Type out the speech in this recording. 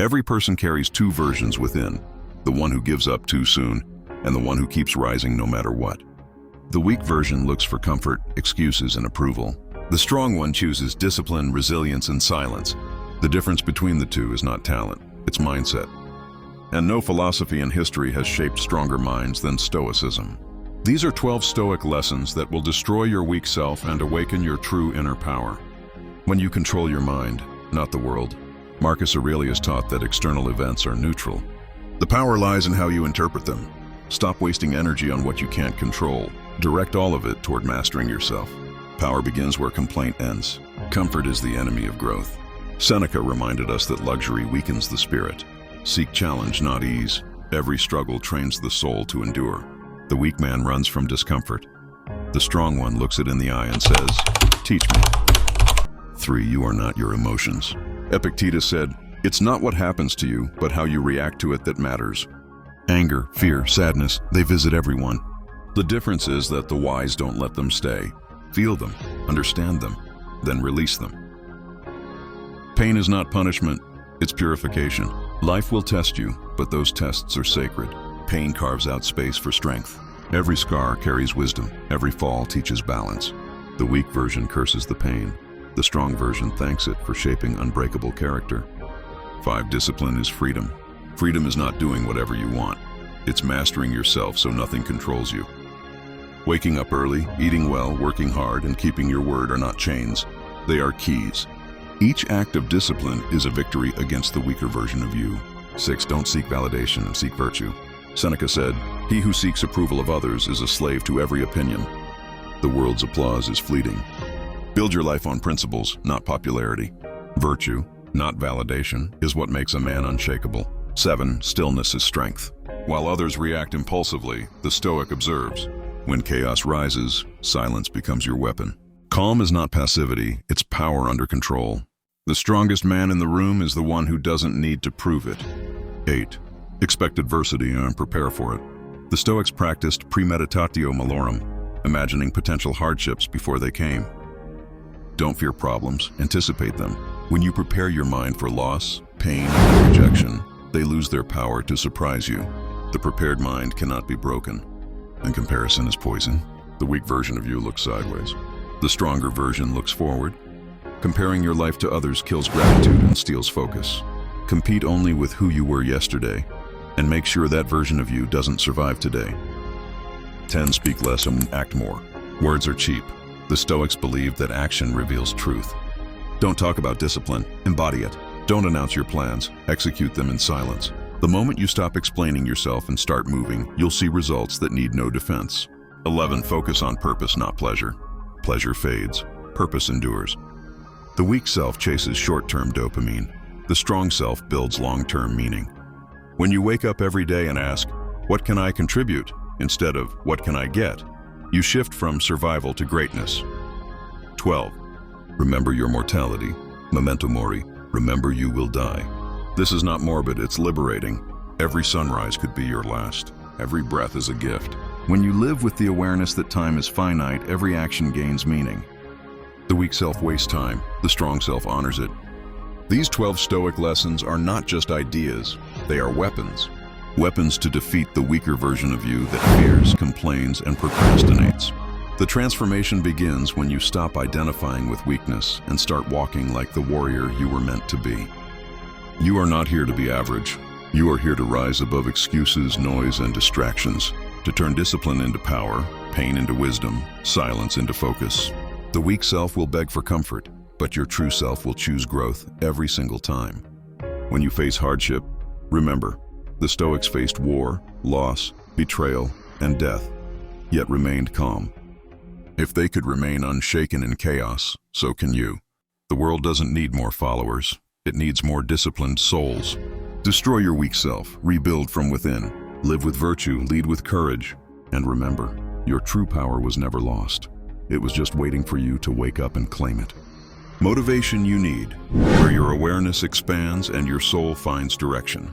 Every person carries two versions within, the one who gives up too soon and the one who keeps rising no matter what. The weak version looks for comfort, excuses, and approval. The strong one chooses discipline, resilience, and silence. The difference between the two is not talent, it's mindset. And no philosophy in history has shaped stronger minds than Stoicism. These are 12 Stoic lessons that will destroy your weak self and awaken your true inner power. When you control your mind, not the world. Marcus Aurelius taught that external events are neutral. The power lies in how you interpret them. Stop wasting energy on what you can't control. Direct all of it toward mastering yourself. Power begins where complaint ends. Comfort is the enemy of growth. Seneca reminded us that luxury weakens the spirit. Seek challenge, not ease. Every struggle trains the soul to endure. The weak man runs from discomfort. The strong one looks it in the eye and says, "Teach me." 3. You are not your emotions. Epictetus said, "It's not what happens to you, but how you react to it that matters." Anger, fear, sadness, they visit everyone. The difference is that the wise don't let them stay. Feel them, understand them, then release them. Pain is not punishment, it's purification. Life will test you, but those tests are sacred. Pain carves out space for strength. Every scar carries wisdom. Every fall teaches balance. The weak version curses the pain. The strong version thanks it for shaping unbreakable character. 5. Discipline is freedom. Freedom is not doing whatever you want. It's mastering yourself so nothing controls you. Waking up early, eating well, working hard, and keeping your word are not chains. They are keys. Each act of discipline is a victory against the weaker version of you. 6. Don't seek validation and seek virtue. Seneca said, "He who seeks approval of others is a slave to every opinion." The world's applause is fleeting. Build your life on principles, not popularity. Virtue, not validation, is what makes a man unshakable. 7. Stillness is strength. While others react impulsively, the Stoic observes. When chaos rises, silence becomes your weapon. Calm is not passivity, it's power under control. The strongest man in the room is the one who doesn't need to prove it. 8. Expect adversity and prepare for it. The Stoics practiced premeditatio malorum, imagining potential hardships before they came. Don't fear problems, anticipate them. When you prepare your mind for loss, pain, and rejection, they lose their power to surprise you. The prepared mind cannot be broken. And comparison is poison. The weak version of you looks sideways. The stronger version looks forward. Comparing your life to others kills gratitude and steals focus. Compete only with who you were yesterday, and make sure that version of you doesn't survive today. 10. Speak less and act more. Words are cheap. The Stoics believed that action reveals truth. Don't talk about discipline, embody it. Don't announce your plans, execute them in silence. The moment you stop explaining yourself and start moving, you'll see results that need no defense. 11. Focus on purpose, not pleasure. Pleasure fades, purpose endures. The weak self chases short-term dopamine. The strong self builds long-term meaning. When you wake up every day and ask, "What can I contribute?" instead of "What can I get?" you shift from survival to greatness. 12. Remember your mortality. Memento mori. Remember you will die. This is not morbid, it's liberating. Every sunrise could be your last. Every breath is a gift. When you live with the awareness that time is finite, every action gains meaning. The weak self wastes time. The strong self honors it. These 12 Stoic lessons are not just ideas, they are weapons. Weapons to defeat the weaker version of you that fears, complains, and procrastinates. The transformation begins when you stop identifying with weakness and start walking like the warrior you were meant to be. You are not here to be average. You are here to rise above excuses, noise, and distractions, to turn discipline into power, pain into wisdom, silence into focus. The weak self will beg for comfort, but your true self will choose growth every single time. When you face hardship, remember, the Stoics faced war, loss, betrayal, and death, yet remained calm. If they could remain unshaken in chaos, so can you. The world doesn't need more followers. It needs more disciplined souls. Destroy your weak self, rebuild from within, live with virtue, lead with courage, and remember, your true power was never lost. It was just waiting for you to wake up and claim it. Motivation you need, where your awareness expands and your soul finds direction.